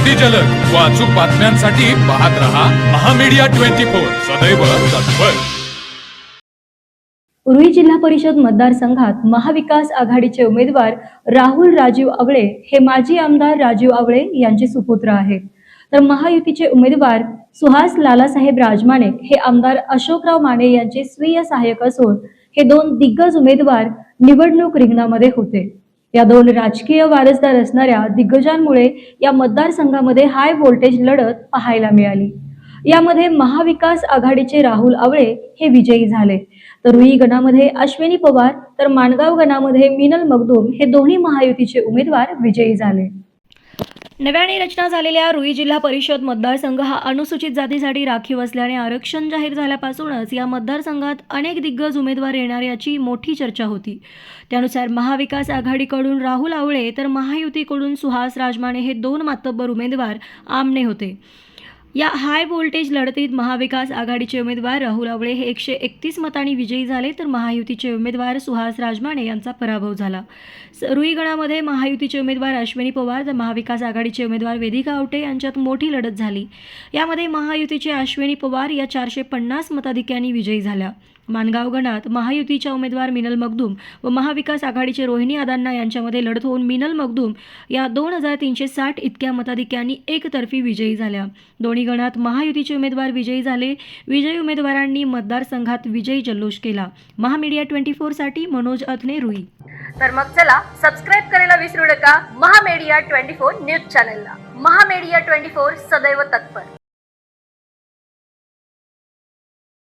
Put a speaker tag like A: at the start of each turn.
A: अगदी जलद व अचूक बातम्यांसाठी पाहत रहा महामीडिया 24 सदैव तत्पर।
B: उरुळी जिल्हा परिषद मतदारसंघात महाविकास आघाडीचे उमेदवार राहुल राजीव आवळे हे माजी आमदार राजीव आवळे यांचे सुपुत्र आहेत, तर महायुतीचे उमेदवार सुहास लालासाहेब राजमाने हे आमदार अशोकराव माने यांचे स्वीय सहाय्यक असून हे दोन दिग्गज उमेदवार निवडणूक रिंगणामध्ये होते। या दोन राजकीय वारसदार असणाऱ्या दिग्गजांमुळे या मतदारसंघामध्ये हाय व्होल्टेज लढत पाहायला मिळाली। यामध्ये महाविकास आघाडीचे राहुल आवळे हे विजयी झाले, तर रुई गणामध्ये अश्विनी पवार तर माणगाव गणामध्ये मिनल मगदूम हे दोन्ही महायुतीचे उमेदवार विजयी झाले। नव्याने रचना झालेल्या रुई जिल्हा परिषद मतदारसंघ हा अनुसूचित जातीसाठी राखीव असल्याने आरक्षण जाहीर झाल्यापासूनच या मतदारसंघात अनेक दिग्गज उमेदवार येणार याची मोठी चर्चा होती। त्यानुसार महाविकास आघाडीकडून राहुल आवळे तर महायुतीकडून सुहास राजमाने हे दोन मातब्बर उमेदवार आमने होते। या हाय व्होल्टेज लढतीत महाविकास आघाडीचे उमेदवार राहुल आवळे हे 131 मतांनी विजयी झाले, तर महायुतीचे उमेदवार सुहास राजमाने यांचा पराभव झाला। रुई गणामध्ये महायुतीचे उमेदवार अश्विनी पवार तर महाविकास आघाडीचे उमेदवार वेदिका आवटे यांच्यात मोठी लढत झाली। यामध्ये महायुतीचे अश्विनी पवार या 450 मताधिक्यांनी विजयी झाल्या। माणगाव गणात महायुतीच्या उमेदवार मिनल मगदूम व महाविकास आघाडीचे रोहिणी अदान्ना यांच्यामध्ये लढत होऊन मिनल मगदूम या 2360 इतक्या मताधिक्यांनी एकतर्फी विजयी झाल्या। दोन्ही गणात महायुतीचे उमेदवार विजयी झाले। विजयी उमेदवारांनी मतदारसंघात विजयी जल्लोष केला। महामीडिया 24 साठी मनोज अथने, रुई।
C: तर मग चला सबस्क्राइब करायला विसरू नका महामीडिया 24 न्यूज चॅनलला। महामीडिया 24 सदैव तत्पर।